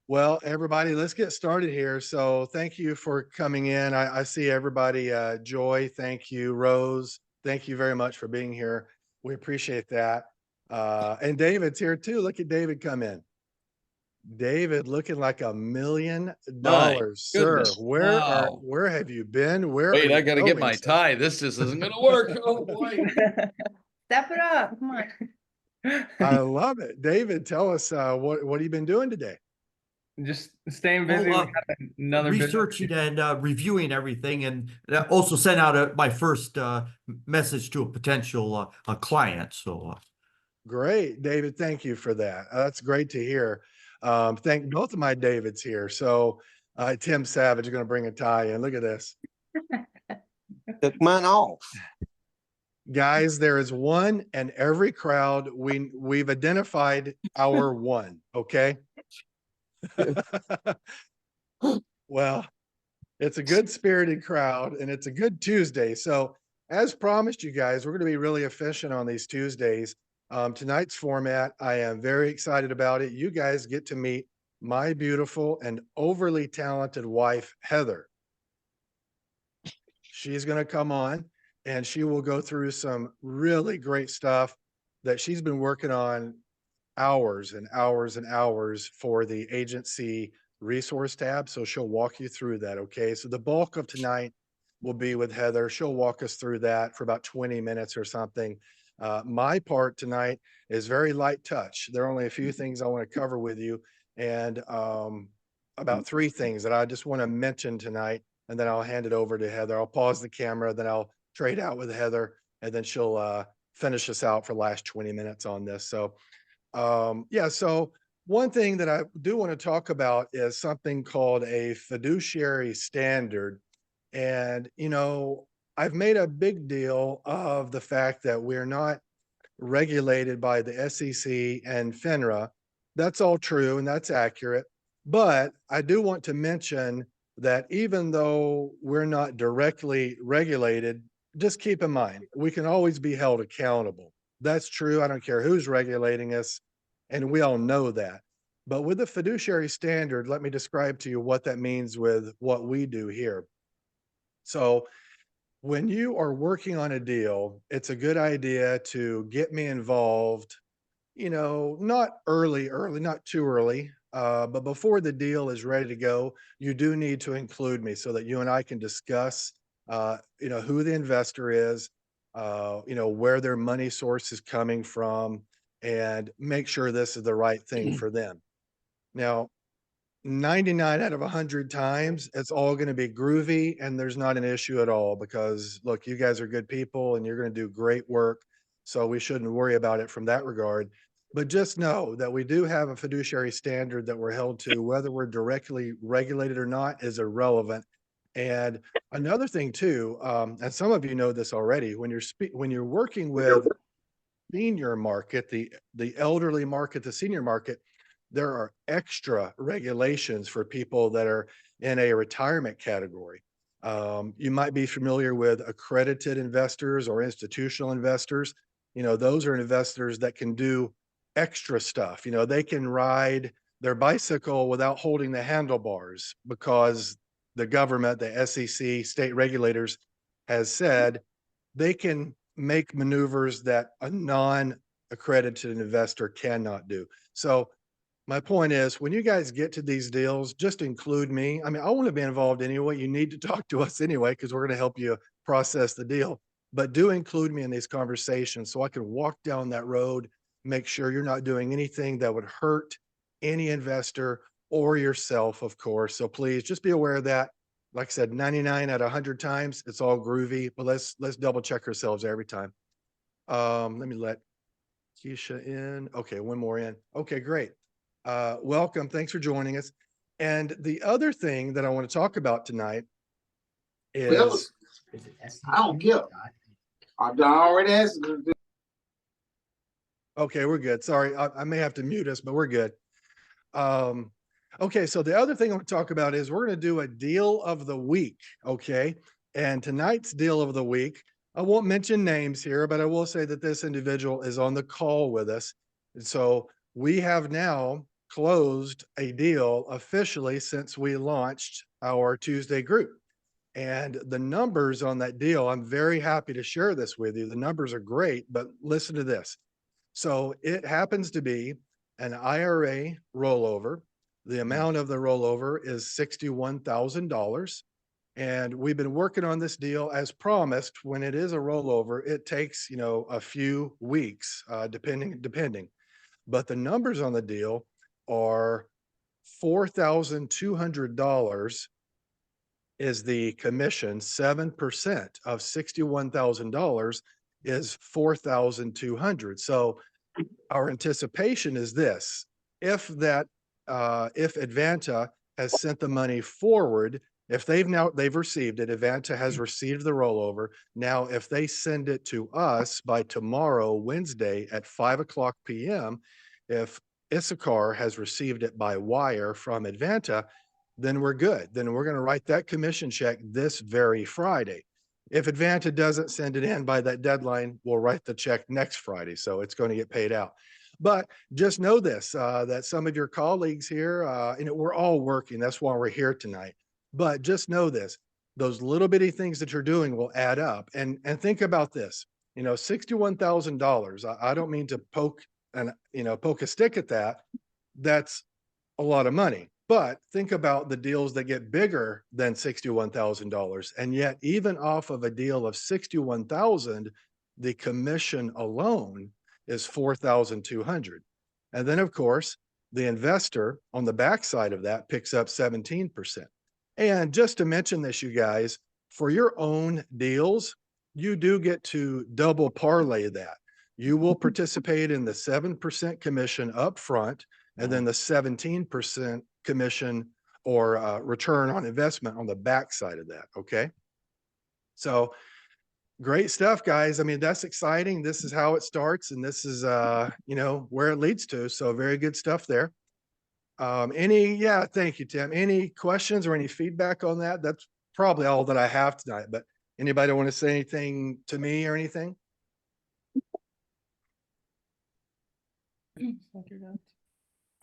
Well, everybody, let's get started here. So thank you for coming in. I see everybody, Joy, thank you. Rose, thank you very much for being here. We appreciate that. And David's here too. Look at David come in. David looking like $1 million, My sir. goodness. Wow. Where have you been? Where are Wait, I you got to get going, my sir? tie. This just isn't going to work. Oh boy. Step it up. Come I on. love it. David, tell us, what have you been doing today? Just staying Oh, busy. We had another business. researching and reviewing everything, and also sent out my first message to a potential client. So Great, David. Thank you for that. That's great to hear. Thank both of my Davids here. So, Tim Savage is going to bring a tie in. Look at this, Took mine off. guys. There is one in every crowd. We've identified our one. Okay. Well, it's a good spirited crowd and it's a good Tuesday. So, as promised, you guys, we're going to be really efficient on these Tuesdays. Tonight's format, I am very excited about it. You guys get to meet my beautiful and overly talented wife, Heather. She's going to come on and she will go through some really great stuff that she's been working on hours and hours and hours for the agency resource tab. So she'll walk you through that. Okay. So the bulk of tonight will be with Heather. She'll walk us through that for about 20 minutes or something. My part tonight is very light touch. There are only a few things I want to cover with you, and about 3 things that I just want to mention tonight, and then I'll hand it over to Heather. I'll pause the camera, then I'll trade out with Heather, and then she'll finish us out for the last 20 minutes on this. So yeah, so one thing that I do want to talk about is something called a fiduciary standard. And, I've made a big deal of the fact that we're not regulated by the SEC and FINRA. That's all true and that's accurate. But I do want to mention that even though we're not directly regulated, just keep in mind, we can always be held accountable. That's true. I don't care who's regulating us. And we all know that. But with the fiduciary standard, let me describe to you what that means with what we do here. So, when you are working on a deal, it's a good idea to get me involved, not early, not too early, but before the deal is ready to go, you do need to include me so that you and I can discuss, who the investor is, where their money source is coming from, and make sure this is the right thing for them. Now, 99 out of 100 times, it's all going to be groovy and there's not an issue at all because look, you guys are good people and you're going to do great work. So we shouldn't worry about it from that regard. But just know that we do have a fiduciary standard that we're held to, whether we're directly regulated or not is irrelevant. And another thing too, and some of you know this already, when you're working with senior market, the elderly market, the senior market, there are extra regulations for people that are in a retirement category. You might be familiar with accredited investors or institutional investors. Those are investors that can do extra stuff. They can ride their bicycle without holding the handlebars because the government, the SEC, state regulators has said they can make maneuvers that a non-accredited investor cannot do. So my point is, when you guys get to these deals, just include me. I mean, I want to be involved anyway. You need to talk to us anyway, because we're going to help you process the deal. But do include me in these conversations so I can walk down that road, make sure you're not doing anything that would hurt any investor or yourself, of course. So please just be aware of that. Like I said, 99 out of 100 times, it's all groovy, but let's double check ourselves every time. Let me let Keisha in. Okay, one more in. Okay, great. Welcome. Thanks for joining us. And the other thing that I want to talk about tonight is I don't care. I've already asked. okay, we're good. Sorry, I may have to mute us, but we're good. Okay, so the other thing I want to talk about is we're going to do a deal of the week. Okay, and tonight's deal of the week, I won't mention names here, but I will say that this individual is on the call with us. And so we have now closed a deal officially since we launched our Tuesday group. And the numbers on that deal, I'm very happy to share this with you. The numbers are great, but listen to this. So it happens to be an IRA rollover. The amount of the rollover is $61,000. And we've been working on this deal as promised. When it is a rollover, it takes, a few weeks, depending. But the numbers on the deal are $4,200 is the commission. 7% of $61,000 is 4,200. So our anticipation is this: if Advanta has sent the money forward, if they've received it, Advanta has received the rollover. Now, if they send it to us by tomorrow, Wednesday at 5:00 p.m., if Issachar has received it by wire from Advanta, then we're good. Then we're going to write that commission check this very Friday. If Advanta doesn't send it in by that deadline, we'll write the check next Friday. So it's going to get paid out. But just know this, that some of your colleagues here, we're all working. That's why we're here tonight. But just know this, those little bitty things that you're doing will add up. And think about this, $61,000. I don't mean to poke a stick at that. That's a lot of money. But think about the deals that get bigger than $61,000. And yet, even off of a deal of $61,000, the commission alone is $4,200. And then, of course, the investor on the backside of that picks up 17%. And just to mention this, you guys, for your own deals, you do get to double parlay that. You will participate in the 7% commission up front, and then the 17% commission or return on investment on the backside of that. Okay. So great stuff, guys. I mean, that's exciting. This is how it starts, and this is, where it leads to. So very good stuff there. Thank you, Tim. Any questions or any feedback on that? That's probably all that I have tonight, but anybody want to say anything to me or anything?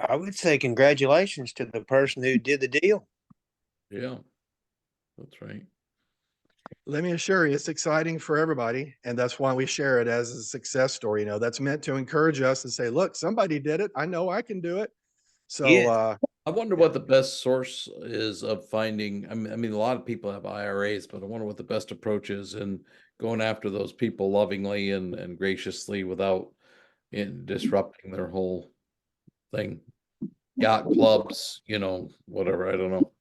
I would say congratulations to the person who did the deal. Yeah, that's right. Let me assure you, it's exciting for everybody. And that's why we share it as a success story. That's meant to encourage us and say, look, somebody did it. I know I can do it. So, Yeah. I wonder what the best source is of finding. I mean, a lot of people have IRAs, but I wonder what the best approach is in going after those people lovingly and graciously without disrupting their whole thing. Yacht clubs, whatever. I don't know.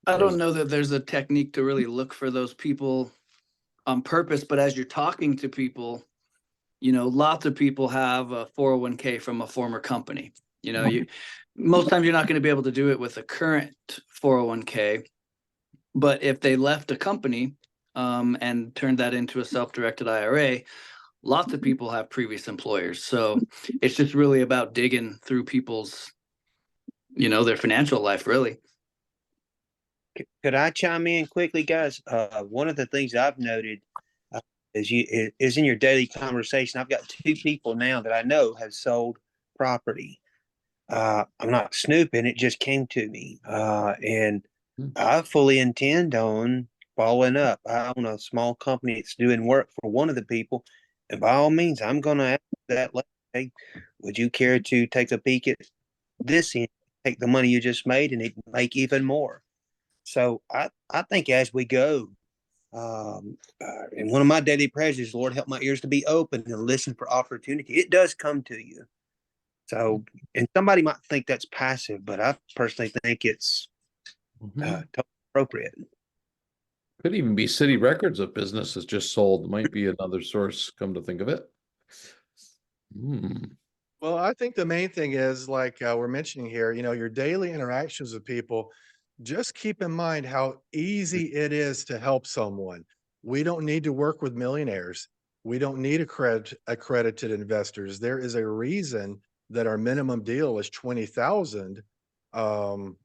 I don't know that there's a technique to really look for those people on purpose, but as you're talking to people, lots of people have a 401k from a former company. Most times you're not going to be able to do it with a current 401k, but if they left a company and turned that into a self-directed IRA, lots of people have previous employers. So it's just really about digging through people's, their financial life, really. Could I chime in quickly, guys? One of the things I've noted is in your daily conversation. I've got two people now that I know have sold property. I'm not snooping; it just came to me, and I fully intend on following up. I own a small company that's doing work for one of the people, and by all means, I'm going to ask that. Hey, would you care to take a peek at this and take the money you just made and make even more? So I think as we go, and one of my daily prayers is, Lord, help my ears to be open and listen for opportunity. It does come to you. So, and somebody might think that's passive, but I personally think it's totally appropriate. Could even be city records of businesses just sold. Might be another source, come to think of it. Well, I think the main thing is, like we're mentioning here, your daily interactions with people, just keep in mind how easy it is to help someone. We don't need to work with millionaires. We don't need accredited investors. There is a reason that our minimum deal is 20,000,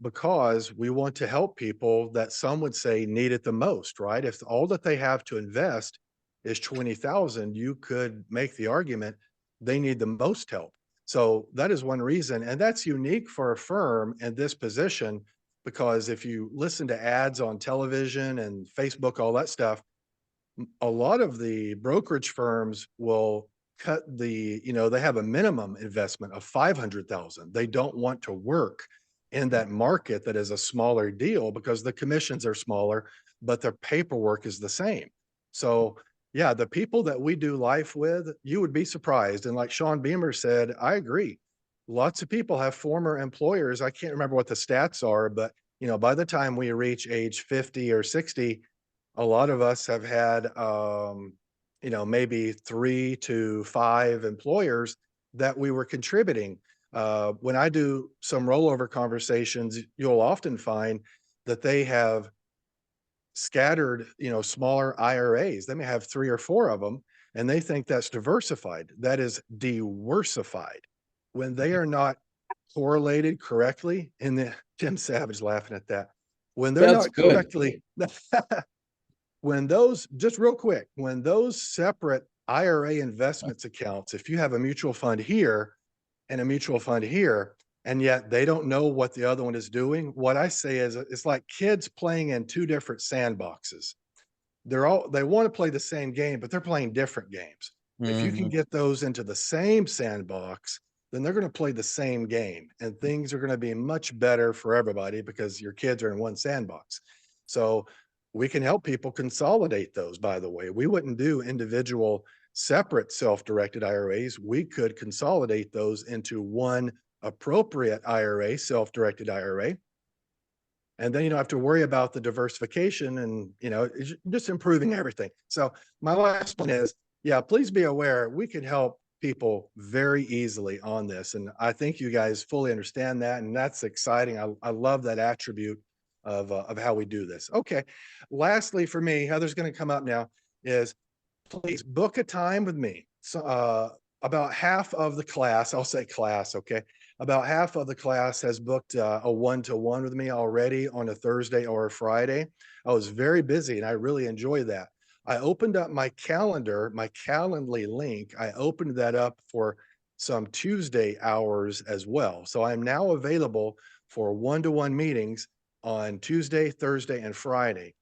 because we want to help people that some would say need it the most, right? If all that they have to invest is 20,000, you could make the argument they need the most help. So that is one reason, and that's unique for a firm in this position, because if you listen to ads on television and Facebook, all that stuff, a lot of the brokerage firms will cut they have a minimum investment of 500,000. They don't want to work in that market that is a smaller deal because the commissions are smaller, but the paperwork is the same. So yeah, the people that we do life with, you would be surprised. And like Sean Beamer said, I agree. Lots of people have former employers. I can't remember what the stats are, but by the time we reach age 50 or 60, a lot of us have had, maybe 3 to 5 employers that we were contributing. When I do some rollover conversations, you'll often find that they have scattered, smaller IRAs. They may have 3 or 4 of them, and they think that's diversified. That is diversified. When they are not correlated correctly, and Jim Savage laughing at that. When they're That's not good. correctly when those just real quick, when those separate IRA investments accounts, if you have a mutual fund here and a mutual fund here, and yet they don't know what the other one is doing, what I say is it's like kids playing in 2 different sandboxes. They want to play the same game, but they're playing different games. If you can Mhm. get those into the same sandbox, then they're going to play the same game, and things are going to be much better for everybody because your kids are in one sandbox. So we can help people consolidate those, by the way. We wouldn't do individual separate self-directed IRAs. We could consolidate those into one appropriate IRA, self-directed IRA. And then you don't have to worry about the diversification and, it's just improving everything. So my last one is, yeah, please be aware, we can help people very easily on this. And I think you guys fully understand that. And that's exciting. I love that attribute of how we do this. Okay. Lastly, for me, Heather's going to come up now, is please book a time with me. So, about half of the class, I'll say class, okay? About half of the class has booked a one-to-one with me already on a Thursday or a Friday. I was very busy and I really enjoy that. I opened up my calendar, my Calendly link. I opened that up for some Tuesday hours as well. So I'm now available for one-to-one meetings on Tuesday, Thursday, and Friday.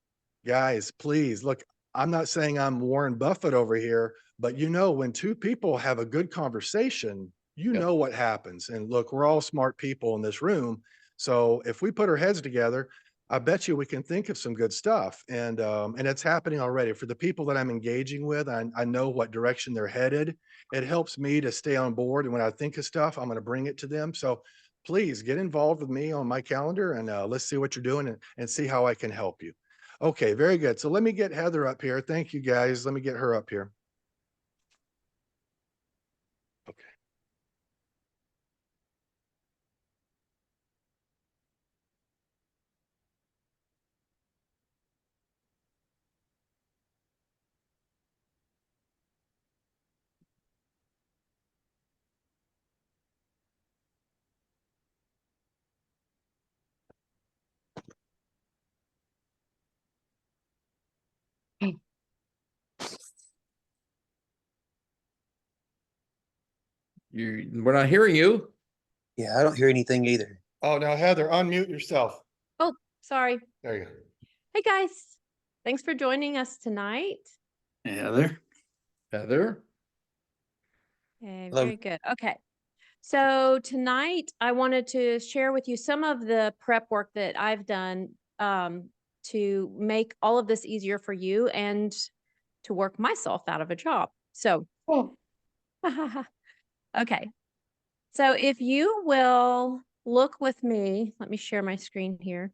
Guys, please look, I'm not saying I'm Warren Buffett over here, but when 2 people have a good conversation, you Yep. know what happens. And look, we're all smart people in this room. So if we put our heads together, I bet you we can think of some good stuff. And it's happening already. For the people that I'm engaging with, I know what direction they're headed. It helps me to stay on board. And when I think of stuff, I'm going to bring it to them. So please get involved with me on my calendar, and let's see what you're doing, and see how I can help you. Okay, very good. So let me get Heather up here. Thank you, guys. Let me get her up here. Okay. We're not hearing you. Yeah, I don't hear anything either. Oh, now Heather, unmute yourself. Oh, sorry. There you go. Hey, guys. Thanks for joining us tonight. Heather. Heather? Okay, Hello. very good. Okay. So tonight I wanted to share with you some of the prep work that I've done to make all of this easier for you and to work myself out of a job. So, okay. So if you will look with me, let me share my screen here.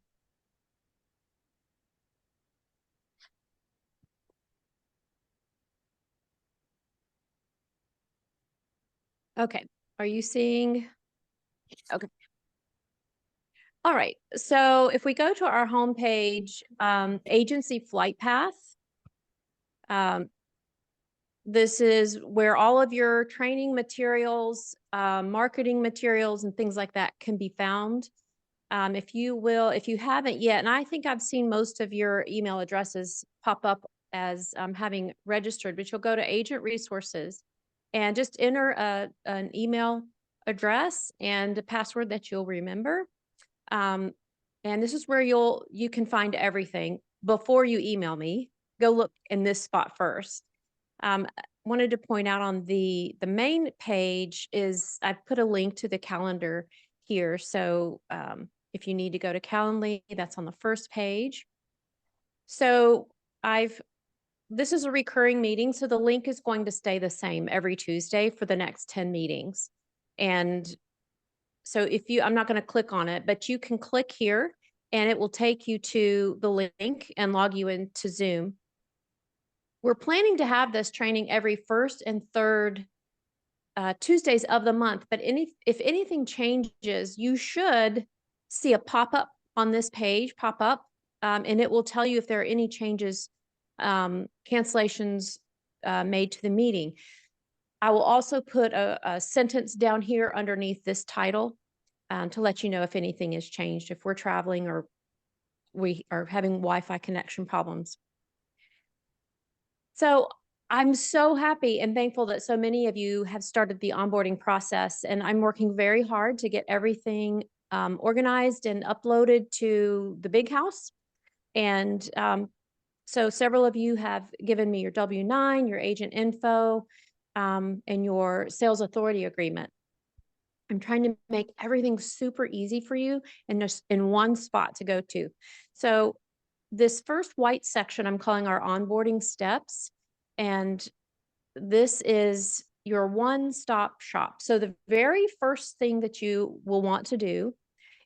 Okay. Are you seeing? Okay. All right. So if we go to our homepage, Agency Flight Path, this is where all of your training materials, marketing materials, and things like that can be found. If you haven't yet, and I think I've seen most of your email addresses pop up as having registered, but you'll go to Agent Resources and just enter an email address and a password that you'll remember. And this is where you can find everything before you email me. Go look in this spot first. Wanted to point out on the main page is I've put a link to the calendar here. So if you need to go to Calendly, that's on the first page. So this is a recurring meeting, so the link is going to stay the same every Tuesday for the next 10 meetings. And so I'm not going to click on it, but you can click here and it will take you to the link and log you into Zoom. We're planning to have this training every first and third Tuesdays of the month, but if anything changes, you should see a pop-up on this page pop up, and it will tell you if there are any changes, cancellations made to the meeting. I will also put a sentence down here underneath this title to let you know if anything has changed, if we're traveling or we are having Wi-Fi connection problems. So I'm so happy and thankful that so many of you have started the onboarding process, and I'm working very hard to get everything organized and uploaded to the Big House. And so several of you have given me your W-9, your agent info, and your sales authority agreement. I'm trying to make everything super easy for you and just in one spot to go to. So this first white section I'm calling our onboarding steps, and this is your one-stop shop. So the very first thing that you will want to do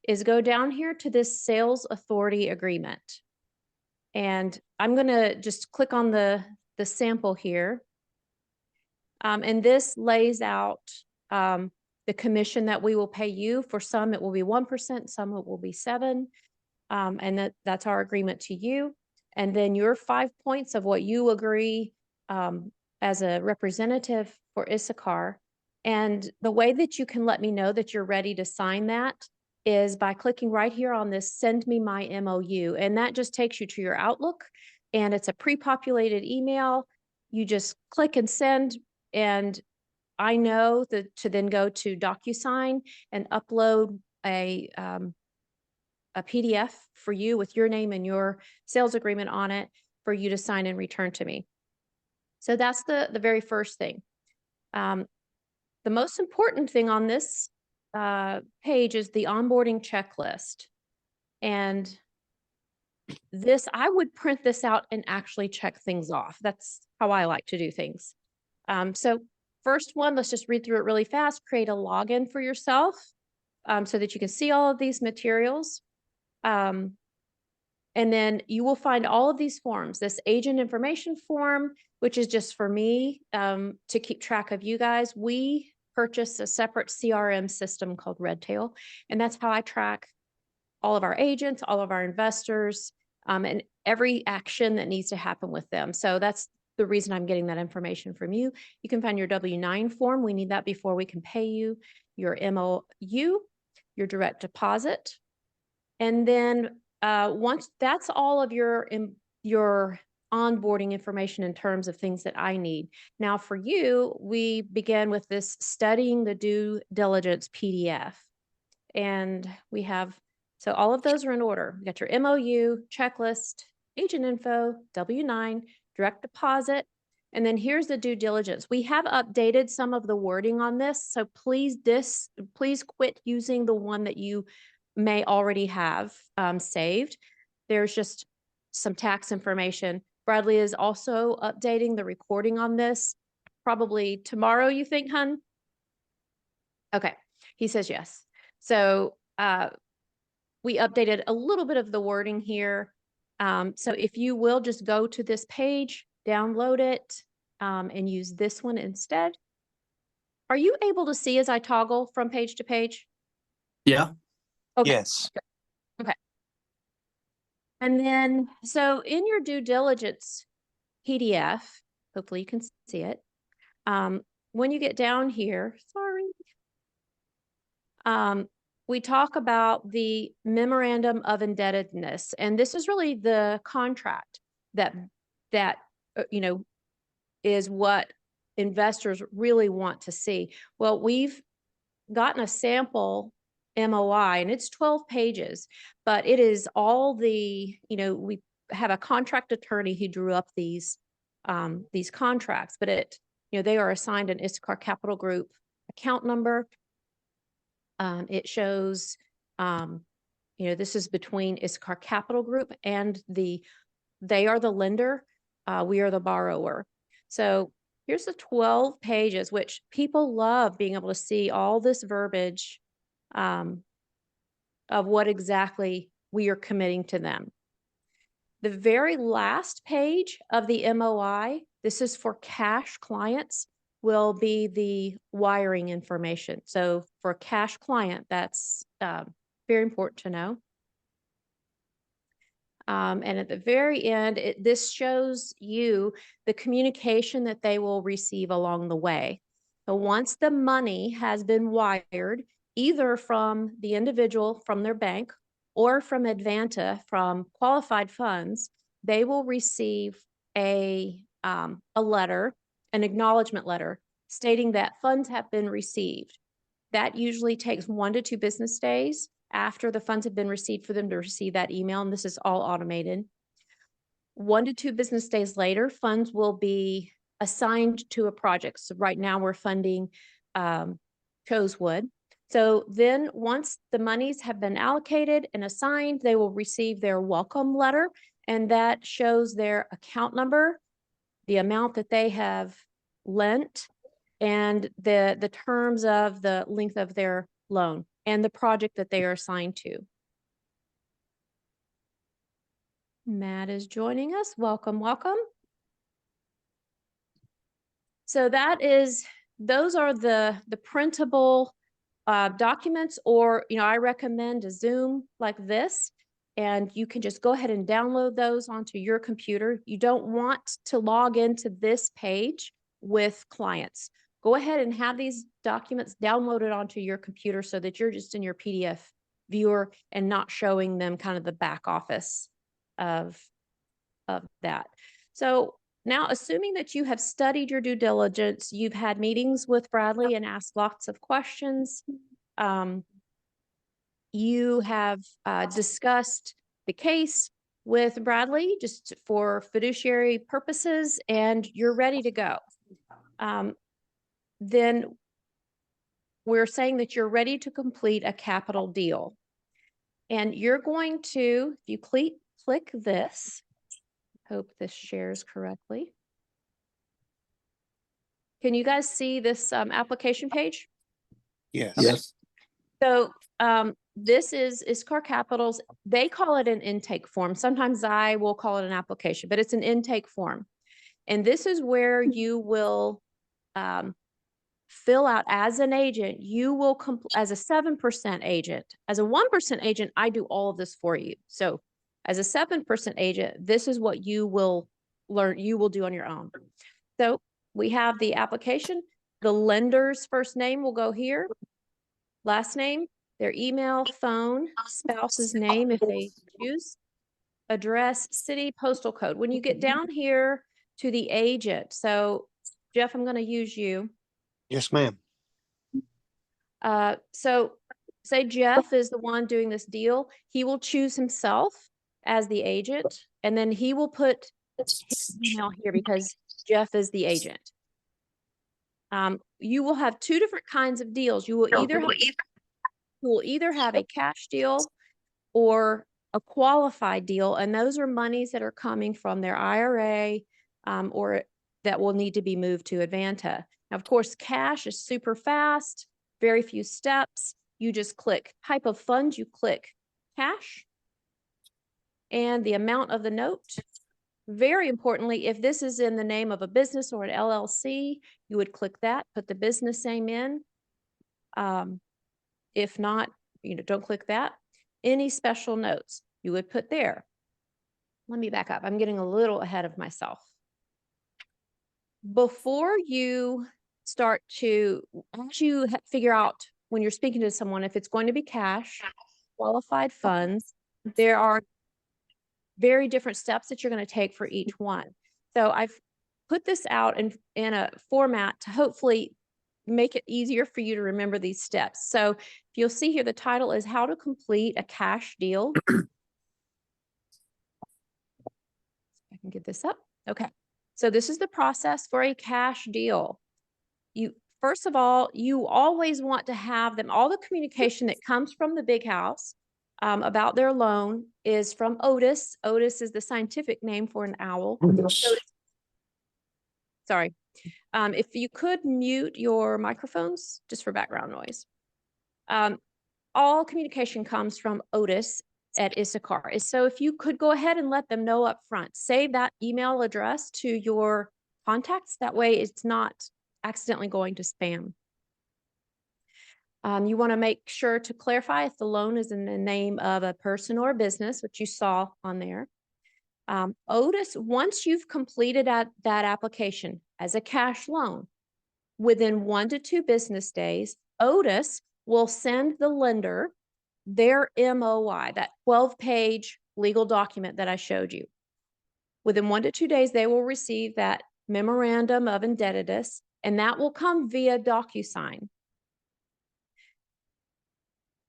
is go down here to this sales authority agreement. And I'm going to just click on the sample here. And this lays out the commission that we will pay you. For some, it will be 1%, some it will be 7%. And that's our agreement to you. And then your 5 points of what you agree as a representative for Issachar. And the way that you can let me know that you're ready to sign that is by clicking right here on this Send Me My MOU. And that just takes you to your Outlook, and it's a pre-populated email. You just click and send, and I know that to then go to DocuSign and upload a PDF for you with your name and your sales agreement on it for you to sign and return to me. So that's the very first thing. The most important thing on this page is the onboarding checklist. And this, I would print this out and actually check things off. That's how I like to do things. So first one, let's just read through it really fast. Create a login for yourself so that you can see all of these materials. And then you will find all of these forms, this agent information form, which is just for me to keep track of you guys. We purchased a separate CRM system called Redtail, and that's how I track all of our agents, all of our investors, and every action that needs to happen with them. So that's the reason I'm getting that information from you. You can find your W-9 form. We need that before we can pay you, your MOU, your direct deposit. And then once that's all of your onboarding information in terms of things that I need. Now for you, we began with this studying the due diligence PDF. And we have, so all of those are in order. We got your MOU, checklist, agent info, W-9, direct deposit, and then here's the due diligence. We have updated some of the wording on this, so please quit using the one that you may already have saved. There's just some tax information. Bradley is also updating the recording on this. Probably tomorrow, you think, hun? Okay, he says yes. So we updated a little bit of the wording here. So if you will just go to this page, download it, and use this one instead. Are you able to see as I toggle from page to page? Yeah. Okay. Yes. Okay. And then, so in your due diligence PDF, hopefully you can see it. When you get down here, we talk about the memorandum of indebtedness, and this is really the contract that you know, is what investors really want to see. Well, we've gotten a sample MOI, and it's 12 pages, but it is all the, we have a contract attorney who drew up these contracts, but they are assigned an Issachar Capital Group account number. It shows, this is between Issachar Capital Group and they are the lender. We are the borrower. So here's the 12 pages, which people love being able to see all this verbiage of what exactly we are committing to them. The very last page of the MOI, this is for cash clients, will be the wiring information. So for a cash client, that's very important to know. And at the very end, this shows you the communication that they will receive along the way. So once the money has been wired, either from the individual from their bank or from Advanta from qualified funds, they will receive a letter, an acknowledgement letter stating that funds have been received. That usually takes 1 to 2 business days after the funds have been received for them to receive that email, and this is all automated. 1 to 2 business days later, funds will be assigned to a project. So right now we're funding Chosewood. So then once the monies have been allocated and assigned, they will receive their welcome letter, and that shows their account number, the amount that they have lent, and the terms of the length of their loan and the project that they are assigned to. Matt is joining us. Welcome, welcome. So those are the printable documents, or, I recommend a Zoom like this, and you can just go ahead and download those onto your computer. You don't want to log into this page with clients. Go ahead and have these documents downloaded onto your computer so that you're just in your PDF viewer and not showing them kind of the back office of that. So now, assuming that you have studied your due diligence, you've had meetings with Bradley and asked lots of questions, you have discussed the case with Bradley just for fiduciary purposes, and you're ready to go. Then we're saying that you're ready to complete a capital deal. And you're going to, if you click this, hope this shares correctly. Can you guys see this application page? Yes. Yes. So this is Issachar Capital's, they call it an intake form. Sometimes I will call it an application, but it's an intake form. And this is where you will fill out as an agent. You will, as a 7% agent, as a 1% agent, I do all of this for you. So as a 7% agent, this is what you will learn, you will do on your own. So we have the application. The lender's first name will go here, last name, their email, phone, spouse's name if they choose, address, city, postal code. When you get down here to the agent, so Jeff, I'm going to use you. Yes, ma'am. So say Jeff is the one doing this deal. He will choose himself as the agent, and then he will put his email here because Jeff is the agent. You will have 2 different kinds of deals. You will either have a cash deal or a qualified deal, and those are monies that are coming from their IRA or that will need to be moved to Advanta. Now, of course, cash is super fast, very few steps. You just click type of funds, you click cash and the amount of the note. Very importantly, if this is in the name of a business or an LLC, you would click that, put the business name in. If not, don't click that. Any special notes you would put there. Let me back up. I'm getting a little ahead of myself. Before you start to, as you figure out when you're speaking to someone, if it's going to be cash, qualified funds, there are very different steps that you're going to take for each one. So I've put this out in a format to hopefully make it easier for you to remember these steps. So if you'll see here, the title is How to Complete a Cash Deal. I can get this up. Okay. So this is the process for a cash deal. First of all, you always want to have them, all the communication that comes from the big house about their loan is from Otis. Otis is the scientific name for an owl. Sorry. If you could mute your microphones just for background noise. All communication comes from Otis at Issachar. So if you could go ahead and let them know up front, save that email address to your contacts. That way it's not accidentally going to spam. You want to make sure to clarify if the loan is in the name of a person or a business, which you saw on there. Otis, once you've completed that application as a cash loan, within 1 to 2 business days, Otis will send the lender their MOI, that 12-page legal document that I showed you. Within 1 to 2 days, they will receive that memorandum of indebtedness, and that will come via DocuSign.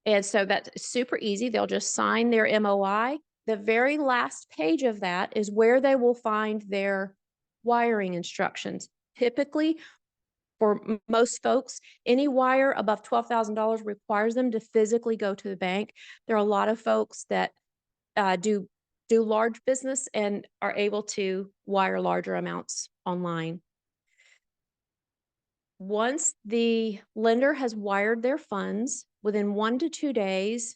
And so that's super easy. They'll just sign their MOI. The very last page of that is where they will find their wiring instructions. Typically, for most folks, any wire above $12,000 requires them to physically go to the bank. There are a lot of folks that do large business and are able to wire larger amounts online. Once the lender has wired their funds, within 1 to 2 days,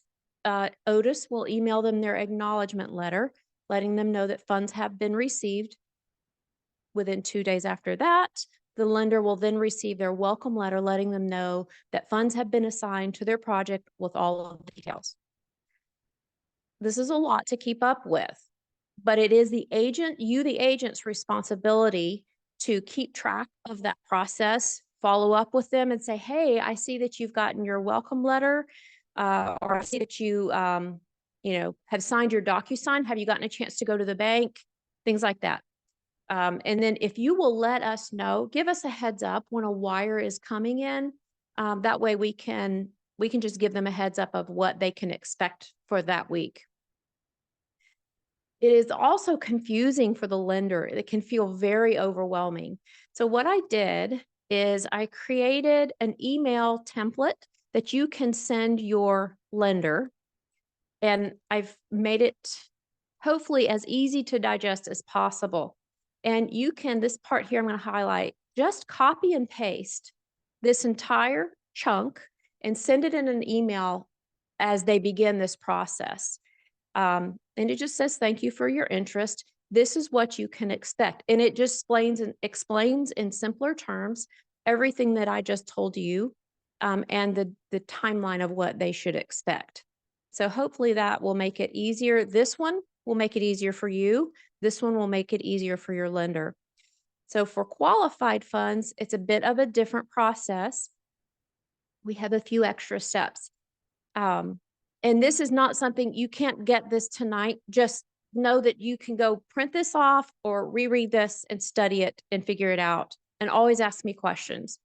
Otis will email them their acknowledgement letter, letting them know that funds have been received. Within 2 days after that, the lender will then receive their welcome letter, letting them know that funds have been assigned to their project with all of the details. This is a lot to keep up with, but it is the agent's responsibility to keep track of that process, follow up with them and say, hey, I see that you've gotten your welcome letter, or I see that you, have signed your DocuSign. Have you gotten a chance to go to the bank? Things like that. And then if you will let us know, give us a heads up when a wire is coming in. That way we can just give them a heads up of what they can expect for that week. It is also confusing for the lender. It can feel very overwhelming. So what I did is I created an email template that you can send your lender. And I've made it hopefully as easy to digest as possible. And you can, this part here I'm going to highlight, just copy and paste this entire chunk and send it in an email as they begin this process. And it just says, thank you for your interest. This is what you can expect. And it just explains in simpler terms everything that I just told you, and the timeline of what they should expect. So hopefully that will make it easier. This one will make it easier for you. This one will make it easier for your lender. So for qualified funds, it's a bit of a different process. We have a few extra steps. And this is not something, you can't get this tonight. Just know that you can go print this off or reread this and study it and figure it out. And always ask me questions.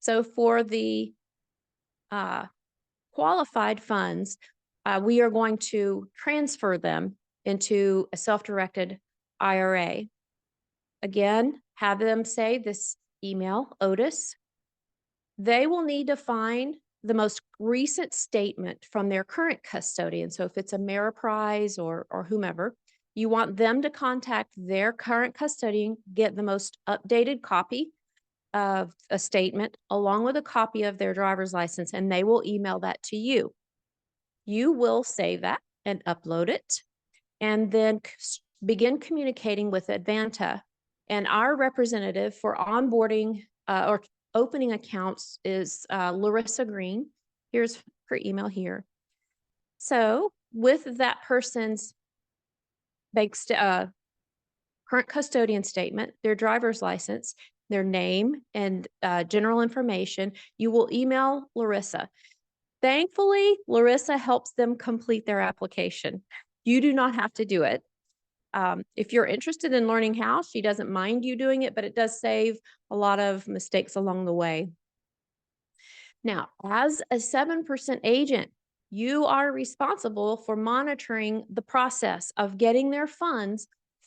So for the qualified funds, we are going to transfer them into a self-directed IRA. Again, have them say this email, Otis. They will need to find the most recent statement from their current custodian. So if it's Ameriprise or whomever, you want them to contact their current custodian, get the most updated copy of a statement along with a copy of their driver's license, and they will email that to you. You will save that and upload it, and then begin communicating with Advanta. And our representative for onboarding or opening accounts is Larissa Green. Here's her email here. So with that person's current custodian statement, their driver's license, their name, and general information, you will email Larissa. Thankfully, Larissa helps them complete their application. You do not have to do it. If you're interested in learning how, she doesn't mind you doing it, but it does save a lot of mistakes along the way. Now, as a 7% agent, you are responsible for monitoring the process of getting their funds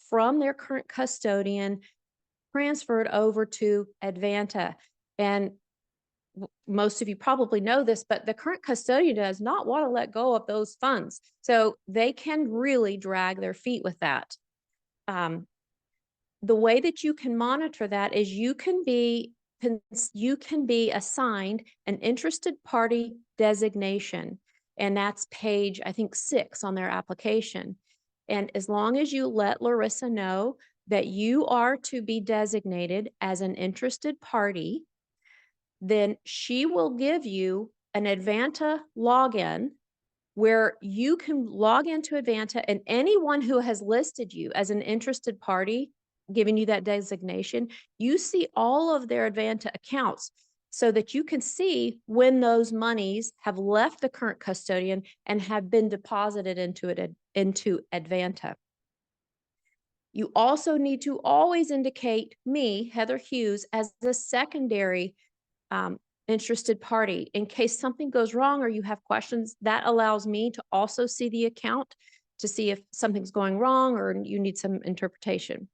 from their current custodian transferred over to Advanta. And most of you probably know this, but the current custodian does not want to let go of those funds. So they can really drag their feet with that. The way that you can monitor that is you can be assigned an interested party designation. And that's page, I think, 6 on their application. And as long as you let Larissa know that you are to be designated as an interested party, then she will give you an Advanta login where you can log into Advanta, and anyone who has listed you as an interested party, giving you that designation, you see all of their Advanta accounts so that you can see when those monies have left the current custodian and have been deposited into Advanta. You also need to always indicate me, Heather Hughes, as the secondary interested party. In case something goes wrong or you have questions, that allows me to also see the account to see if something's going wrong or you need some interpretation.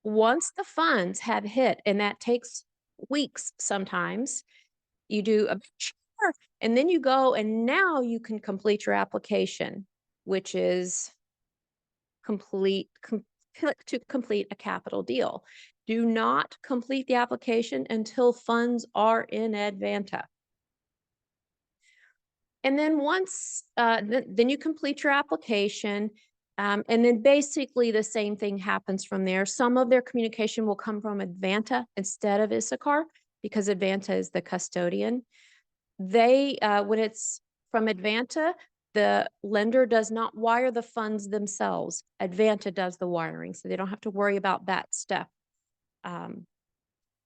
Once the funds have hit, and that takes weeks sometimes, you do a sure, and then you go and now you can complete your application, which is click to complete a capital deal. Do not complete the application until funds are in Advanta. And then once, then you complete your application, and then basically the same thing happens from there. Some of their communication will come from Advanta instead of Issachar because Advanta is the custodian. They, when it's from Advanta, the lender does not wire the funds themselves. Advanta does the wiring, so they don't have to worry about that step. And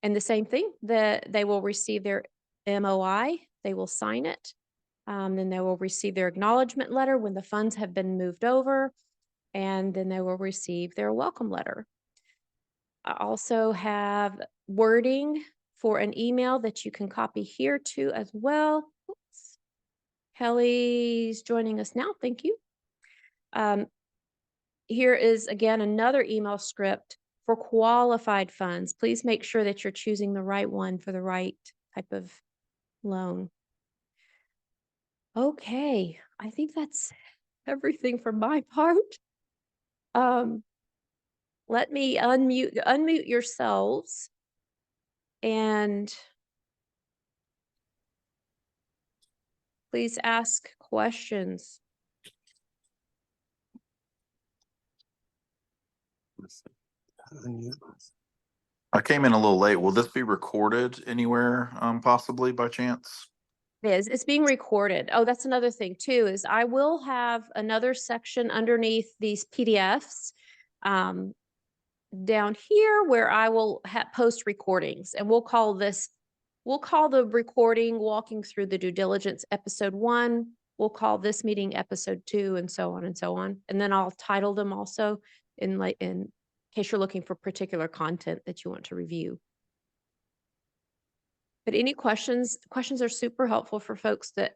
the same thing, they will receive their MOI, they will sign it. Then they will receive their acknowledgement letter when the funds have been moved over, and then they will receive their welcome letter. I also have wording for an email that you can copy here too as well. Oops. Kelly's joining us now. Thank you. Here is again another email script for qualified funds. Please make sure that you're choosing the right one for the right type of loan. Okay, I think that's everything for my part. Let me unmute yourselves and please ask questions. I came in a little late. Will this be recorded anywhere, possibly by chance? It's being recorded. Oh, that's another thing too, is I will have another section underneath these PDFs down here where I will post recordings, and we'll call the recording Walking Through the Due Diligence episode 1. We'll call this meeting episode 2, and so on and so on. And then I'll title them also in case you're looking for particular content that you want to review. But any questions? Questions are super helpful for folks that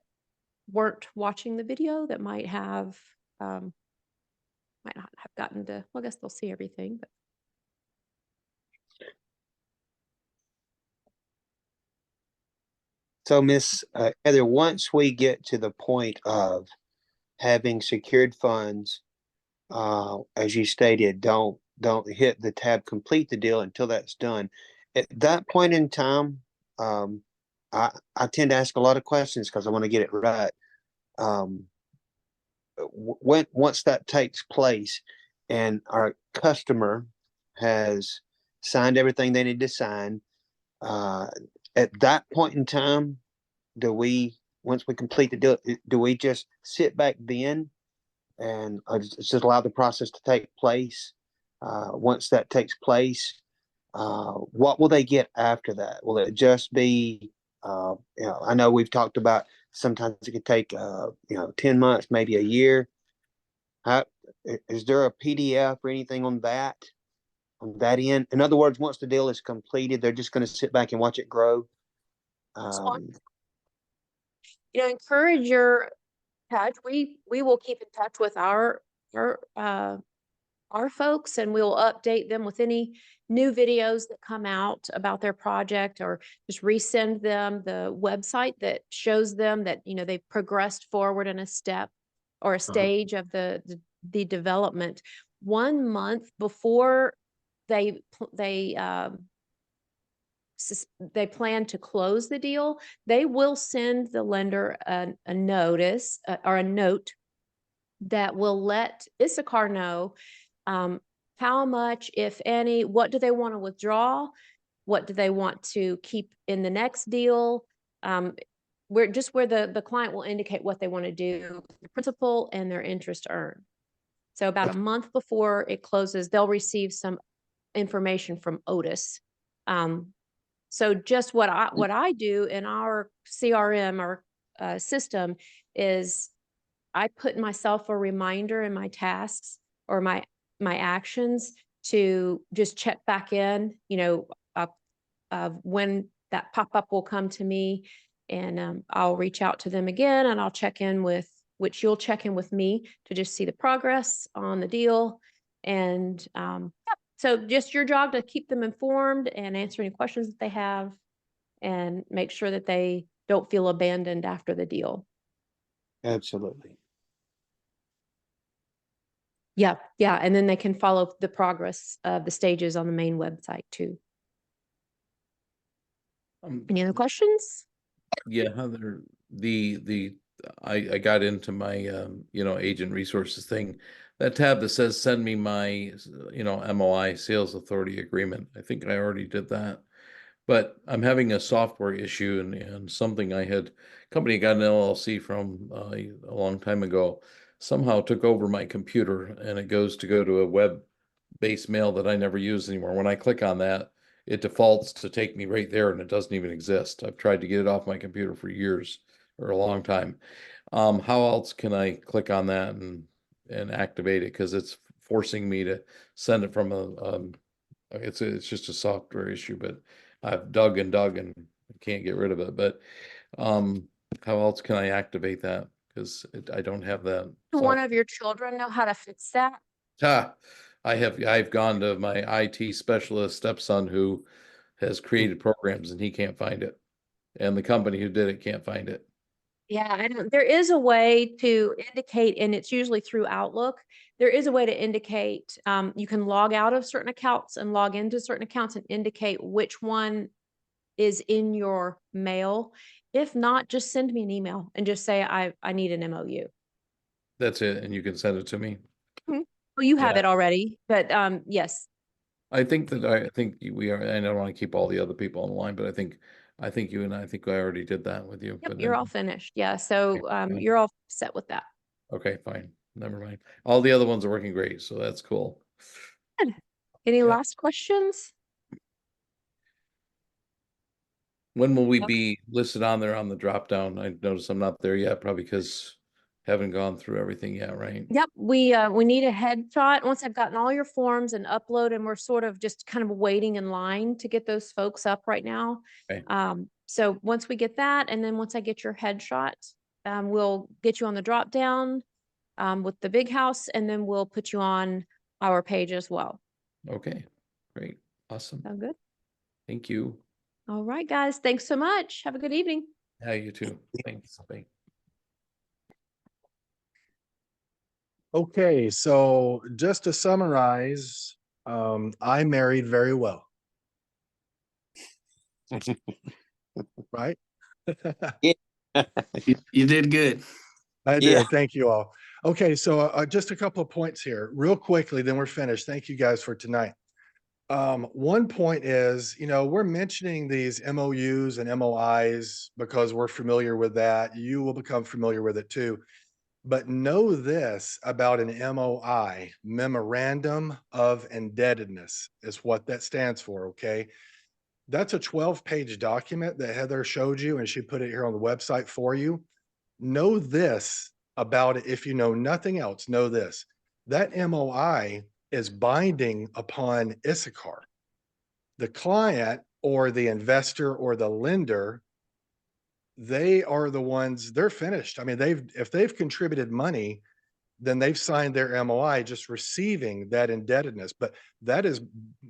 weren't watching the video that might not have gotten to, well, I guess they'll see everything. But. So Miss Heather, once we get to the point of having secured funds, as you stated, don't hit the tab complete the deal until that's done. At that point in time, I tend to ask a lot of questions because I want to get it right. Once that takes place and our customer has signed everything they need to sign, at that point in time, once we complete the deal, do we just sit back then and just allow the process to take place? Once that takes place, what will they get after that? Will it just be, I know we've talked about sometimes it could take, 10 months, maybe a year. How, is there a PDF or anything on that end? In other words, once the deal is completed, they're just going to sit back and watch it grow. Encourage your touch. We will keep in touch with our folks, and we'll update them with any new videos that come out about their project, or just resend them the website that shows them that, they've progressed forward in a step or a stage of the development. 1 month before they plan to close the deal, they will send the lender a notice or a note that will let Issachar know how much, if any, what do they want to withdraw? What do they want to keep in the next deal? Where the client will indicate what they want to do, the principal and their interest earned. So about a month before it closes, they'll receive some information from Otis. So just what I do in our CRM or system is I put myself a reminder in my tasks or my actions to just check back in, when that pop-up will come to me, and I'll reach out to them again, and I'll check in which you'll check in with me to just see the progress on the deal. And so just your job to keep them informed and answer any questions that they have, and make sure that they don't feel abandoned after the deal. Absolutely. Yeah. And then they can follow the progress of the stages on the main website too. Any other questions? Yeah, Heather, I got into my, agent resources thing. That tab that says, send me my, MOI, sales authority agreement. I think I already did that. But I'm having a software issue, and something company got an LLC from a long time ago, somehow took over my computer, and it go to a web-based mail that I never use anymore. When I click on that, it defaults to take me right there, and it doesn't even exist. I've tried to get it off my computer for years, or a long time. How else can I click on that and activate it? Because it's forcing me to send it from it's just a software issue, but I've dug and can't get rid of it. But how else can I activate that? Because I don't have that. One of your children know how to fix that? I've gone to my IT specialist stepson, who has created programs, and he can't find it. And the company who did it can't find it. Yeah, there is a way to indicate, and it's usually through Outlook. There is a way to indicate, you can log out of certain accounts and log into certain accounts and indicate which one is in your mail. If not, just send me an email and just say, I need an MOU. That's it. And you can send it to me. Well, you have Yeah. it already, but yes. I think we are, I don't want to keep all the other people on the line, but I think you and I think I already did that with you. Yep, But you're all finished. Yeah. So you're all set with that. okay, fine. Never mind. All the other ones are working great, so that's cool. Good. Any Yeah. last questions? When will we be listed on there on the drop down? I noticed I'm not there yet, probably because haven't gone through everything yet, right? Yep, we need a headshot. Once I've gotten all your forms and upload, and we're sort of just kind of waiting in line to get those folks up right now. Okay. So once we get that, and then once I get your headshot, we'll get you on the drop down with the big house, and then we'll put you on our page as well. Okay, great. Awesome. Sound good? Thank you. All right, guys. Thanks so much. Have a good evening. Yeah, you too. Thanks. Bye. Okay, so just to summarize, I married very well. Right? You did good. I Yeah. did. Thank you all. Okay, so just a couple of points here real quickly, then we're finished. Thank you guys for tonight. One point is, we're mentioning these MOUs and MOIs because we're familiar with that. You will become familiar with it too. But know this about an MOI, Memorandum of Indebtedness, is what that stands for, okay? That's a 12-page document that Heather showed you, and she put it here on the website for you. Know this about it, if you know nothing else, know this. That MOI is binding upon Issachar. The client or the investor or the lender, they are the ones, they're finished. I mean, if they've contributed money, then they've signed their MOI just receiving that indebtedness. But that is,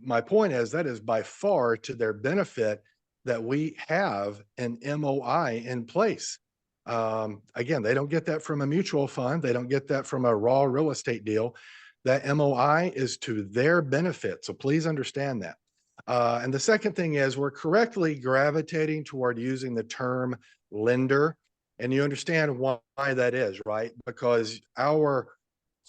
my point is, that is by far to their benefit that we have an MOI in place. Again, they don't get that from a mutual fund. They don't get that from a raw real estate deal. That MOI is to their benefit. So please understand that. And the second thing is we're correctly gravitating toward using the term lender. And you understand why that is, right? Because our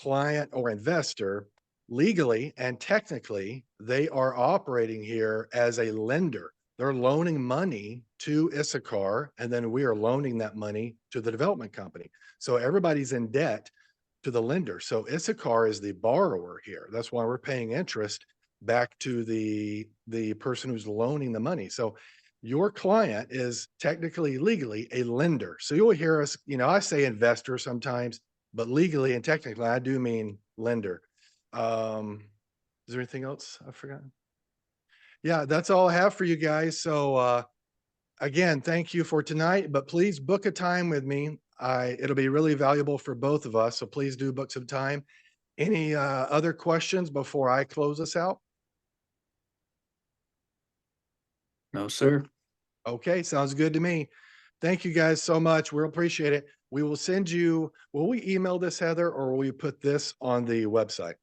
client or investor, legally and technically, they are operating here as a lender. They're loaning money to Issachar, and then we are loaning that money to the development company. So everybody's in debt to the lender. So Issachar is the borrower here. That's why we're paying interest back to the person who's loaning the money. So your client is technically, legally a lender. So you'll hear us, I say investor sometimes, but legally and technically, I do mean lender. Is there anything else I've forgotten? Yeah, that's all I have for you guys. So again, thank you for tonight, but please book a time with me. It'll be really valuable for both of us. So please do book some time. Any other questions before I close us out? No, sir. Okay, sounds good to me. Thank you guys so much. We'll appreciate it. We will send you, will we email this, Heather, or will we put this on the website?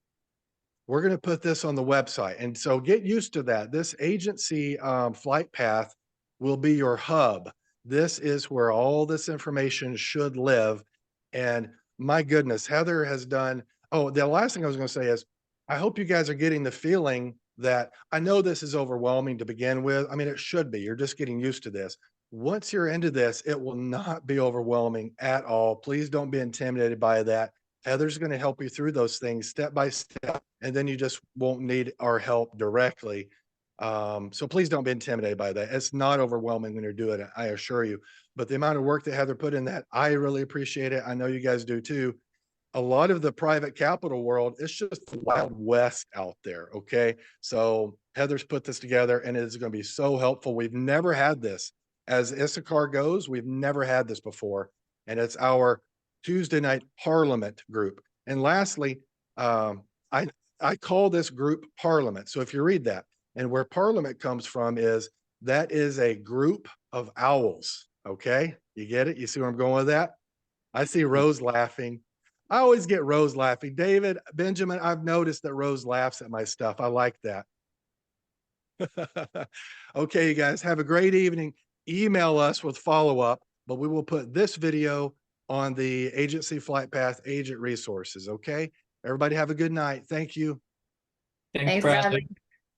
We're going to put this on the website. And so get used to that. This agency flight path will be your hub. This is where all this information should live. And my goodness, Heather has done, oh, the last thing I was going to say is, I hope you guys are getting the feeling that I know this is overwhelming to begin with. I mean, it should be. You're just getting used to this. Once you're into this, it will not be overwhelming at all. Please don't be intimidated by that. Heather's going to help you through those things step by step, and then you just won't need our help directly. So please don't be intimidated by that. It's not overwhelming when you're doing it, I assure you. But the amount of work that Heather put in that, I really appreciate it. I know you guys do too. A lot of the private capital world, it's just the Wild West out there. Okay. So Heather's put this together and it is going to be so helpful. We've never had this as Issachar goes. We've never had this before. And it's our Tuesday night Parliament group. And lastly, I call this group Parliament. So if you read that, and where Parliament comes from is that is a group of owls. Okay. You get it? You see where I'm going with that? I see Rose laughing. I always get Rose laughing. David, Benjamin, I've noticed that Rose laughs at my stuff. I like that. Okay, you guys have a great evening. Email us with follow-up, but we will put this video on the Agency Flight Path Agent Resources. Okay. Everybody have a good night. Thank you. Thanks, Thanks, Bradley. Bradley.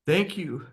Thank you.